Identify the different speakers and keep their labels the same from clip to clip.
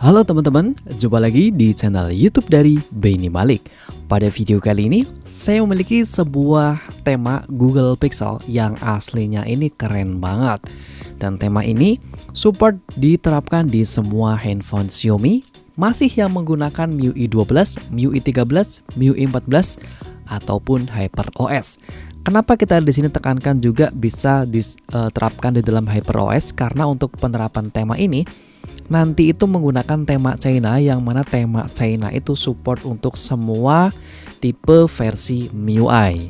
Speaker 1: Halo teman-teman, jumpa lagi di channel YouTube dari Benny Malik. Pada video kali ini, saya memiliki sebuah tema Google Pixel yang aslinya ini keren banget. Dan tema ini support diterapkan di semua handphone Xiaomi, masih yang menggunakan MIUI 12, MIUI 13, MIUI 14, ataupun HyperOS. Kenapa kita di sini tekankan juga bisa diterapkan di dalam HyperOS? Karena untuk penerapan tema ini nanti itu menggunakan tema China, yang mana tema China itu support untuk semua tipe versi MIUI.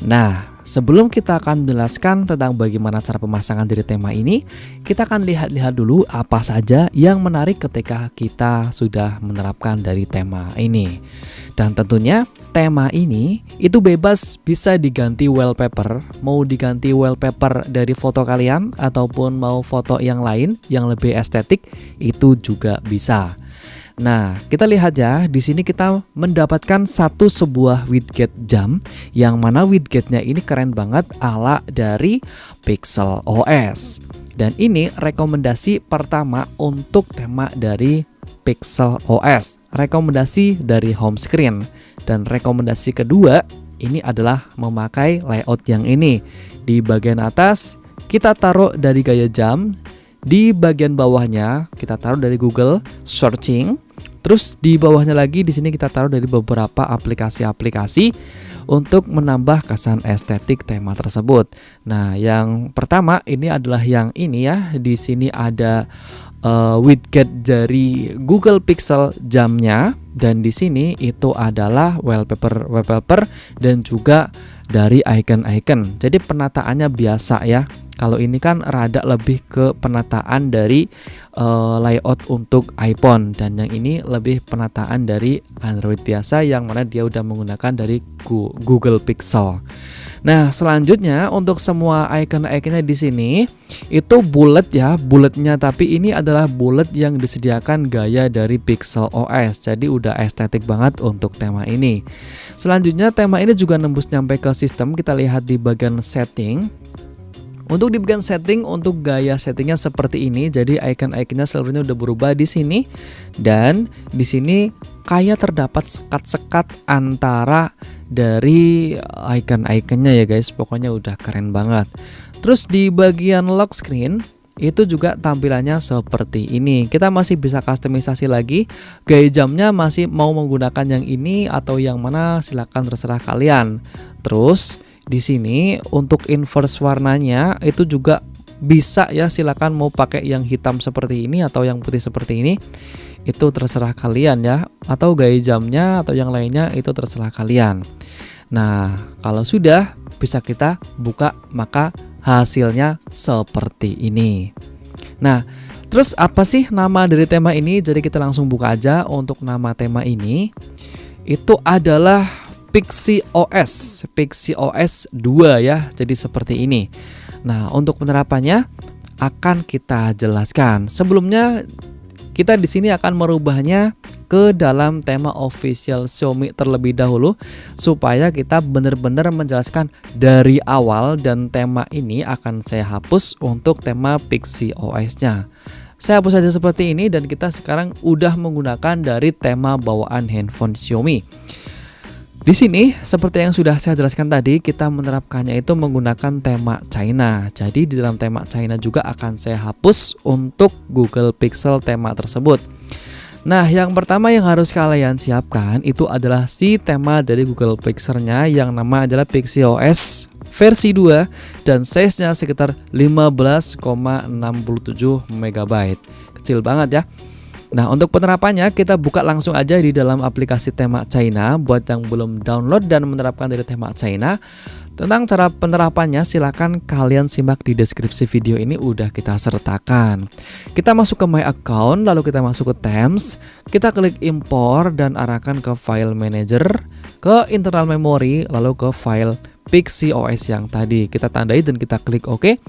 Speaker 1: Nah, sebelum kita akan menjelaskan tentang bagaimana cara pemasangan dari tema ini, kita akan lihat-lihat dulu apa saja yang menarik ketika kita sudah menerapkan dari tema ini. Dan tentunya tema ini itu bebas bisa diganti wallpaper, mau diganti wallpaper dari foto kalian ataupun mau foto yang lain yang lebih estetik itu juga bisa. Nah, kita lihat ya, di sini kita mendapatkan sebuah widget jam yang mana widgetnya ini keren banget ala dari Pixel OS. Dan ini rekomendasi pertama untuk tema dari Pixel OS, rekomendasi dari home screen. Dan rekomendasi kedua ini adalah memakai layout yang ini. Di bagian atas kita taruh dari gaya jam, di bagian bawahnya kita taruh dari Google Searching. Terus di bawahnya lagi di sini kita taruh dari beberapa aplikasi-aplikasi untuk menambah kesan estetik tema tersebut. Nah, yang pertama ini adalah yang ini ya. Di sini ada widget dari Google Pixel jamnya, dan di sini itu adalah wallpaper dan juga dari icon-icon. Jadi penataannya biasa ya. Kalau ini kan rada lebih ke penataan dari layout untuk iPhone, dan yang ini lebih penataan dari Android biasa yang mana dia udah menggunakan dari Google Pixel. Nah, selanjutnya untuk semua icon-iconnya di sini itu bulat ya, bulatnya, tapi ini adalah bulat yang disediakan gaya dari Pixel OS. Jadi udah estetik banget untuk tema ini. Selanjutnya tema ini juga nembus nyampe ke sistem. Kita lihat di bagian setting. Untuk di bagian setting, untuk gaya settingnya seperti ini. Jadi icon-iconnya seluruhnya udah berubah di sini, dan di sini kayak terdapat sekat-sekat antara dari icon-iconnya ya guys. Pokoknya udah keren banget. Terus di bagian lock screen itu juga tampilannya seperti ini. Kita masih bisa customisasi lagi. Gaya jamnya masih mau menggunakan yang ini atau yang mana, silahkan terserah kalian. Terus di sini untuk inverse warnanya itu juga bisa ya, silakan mau pakai yang hitam seperti ini atau yang putih seperti ini, itu terserah kalian ya, atau gaya jamnya atau yang lainnya itu terserah kalian. Nah, kalau sudah bisa kita buka, maka hasilnya seperti ini. Nah, terus apa sih nama dari tema ini? Jadi kita langsung buka aja. Untuk nama tema ini itu adalah PixieOS 2 ya. Jadi seperti ini. Nah, untuk penerapannya akan kita jelaskan. Sebelumnya kita di sini akan merubahnya ke dalam tema official Xiaomi terlebih dahulu, supaya kita benar-benar menjelaskan dari awal, dan tema ini akan saya hapus untuk tema PixieOS-nya. Saya hapus saja seperti ini, dan kita sekarang udah menggunakan dari tema bawaan handphone Xiaomi. Di sini seperti yang sudah saya jelaskan tadi, kita menerapkannya itu menggunakan tema China. Jadi di dalam tema China juga akan saya hapus untuk Google Pixel tema tersebut. Nah, yang pertama yang harus kalian siapkan itu adalah si tema dari Google Pixel-nya yang nama adalah PixieOS versi 2 dan size-nya sekitar 15,67 MB. Kecil banget ya. Nah, untuk penerapannya kita buka langsung aja di dalam aplikasi tema China. Buat yang belum download dan menerapkan dari tema China, tentang cara penerapannya silahkan kalian simak di deskripsi video ini, udah kita sertakan. Kita masuk ke My Account, lalu kita masuk ke Themes, kita klik import dan arahkan ke File Manager, ke internal memory, lalu ke File PixieOS yang tadi. Kita tandai dan kita klik OK.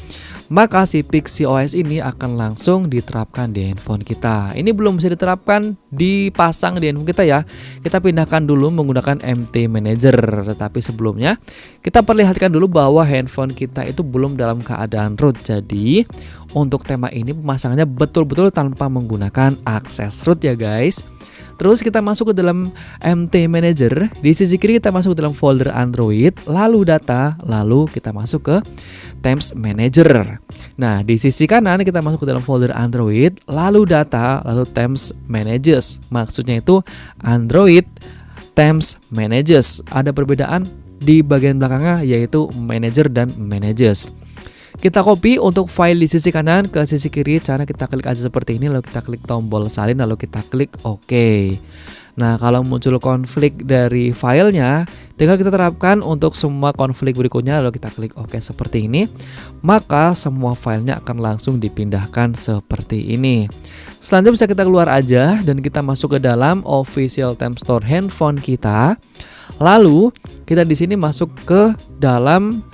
Speaker 1: Maka si PixieOS ini akan langsung diterapkan di handphone kita. Ini belum bisa diterapkan dipasang di handphone kita ya. Kita pindahkan dulu menggunakan MT Manager. Tetapi sebelumnya kita perlihatkan dulu bahwa handphone kita itu belum dalam keadaan root. Jadi untuk tema ini pemasangannya betul-betul tanpa menggunakan akses root ya guys. Terus kita masuk ke dalam MT Manager. Di sisi kiri kita masuk ke dalam folder Android, lalu data, lalu kita masuk ke Themes Manager. Nah, di sisi kanan kita masuk ke dalam folder Android, lalu data, lalu Themes Managers. Maksudnya itu Android Themes Managers. Ada perbedaan di bagian belakangnya yaitu Manager dan Managers. Kita copy untuk file di sisi kanan ke sisi kiri, cara kita klik aja seperti ini, lalu kita klik tombol salin, lalu kita klik OK. Nah, kalau muncul konflik dari filenya, tinggal kita terapkan untuk semua konflik berikutnya, lalu kita klik OK seperti ini, maka semua filenya akan langsung dipindahkan seperti ini. Selanjutnya bisa kita keluar aja dan kita masuk ke dalam official Themes Store handphone kita. Lalu kita di sini masuk ke dalam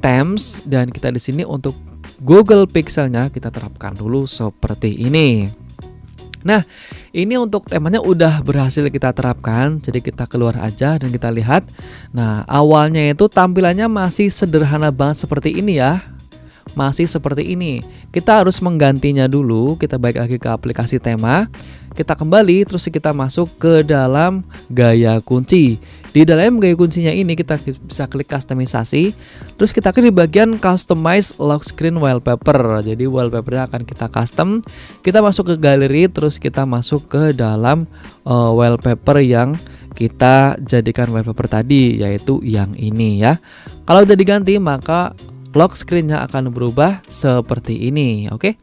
Speaker 1: Themes dan kita di sini untuk Google Pixelnya kita terapkan dulu seperti ini. Nah, ini untuk temanya udah berhasil kita terapkan. Jadi kita keluar aja dan kita lihat. Nah, awalnya itu tampilannya masih sederhana banget seperti ini ya. Masih seperti ini. Kita harus menggantinya dulu. Kita balik lagi ke aplikasi tema. Kita kembali terus kita masuk ke dalam gaya kunci. Di dalam gaya kuncinya ini kita bisa klik customisasi. Terus kita klik di bagian customize lock screen wallpaper. Jadi wallpapernya akan kita custom. Kita masuk ke galeri terus kita masuk ke dalam wallpaper yang kita jadikan wallpaper tadi, yaitu yang ini ya. Kalau udah diganti maka lock screen-nya akan berubah seperti ini, oke?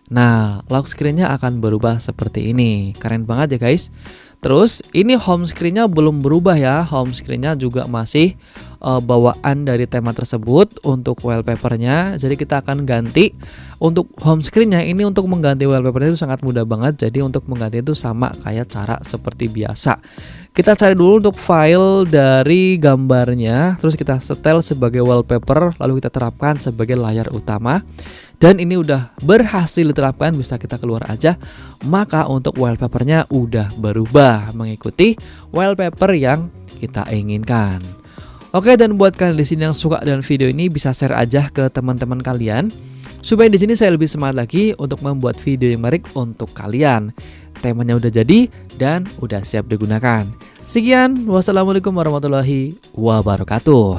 Speaker 1: Nah, lock screen-nya akan berubah seperti ini. Keren banget ya guys. Terus ini home screen-nya belum berubah ya. Home screen-nya juga masih bawaan dari tema tersebut untuk wallpapernya. Jadi kita akan ganti untuk home screen-nya. Ini untuk mengganti wallpapernya itu sangat mudah banget. Jadi untuk mengganti itu sama kayak cara seperti biasa. Kita cari dulu untuk file dari gambarnya. Terus kita setel sebagai wallpaper. Lalu kita terapkan sebagai layar utama. Dan ini udah berhasil diterapkan, bisa kita keluar aja. Maka untuk wallpapernya udah berubah mengikuti wallpaper yang kita inginkan. Oke, dan buat kalian di sini yang suka dengan video ini bisa share aja ke teman-teman kalian supaya di sini saya lebih semangat lagi untuk membuat video yang menarik untuk kalian. Temanya udah jadi dan udah siap digunakan. Sekian, wassalamualaikum warahmatullahi wabarakatuh.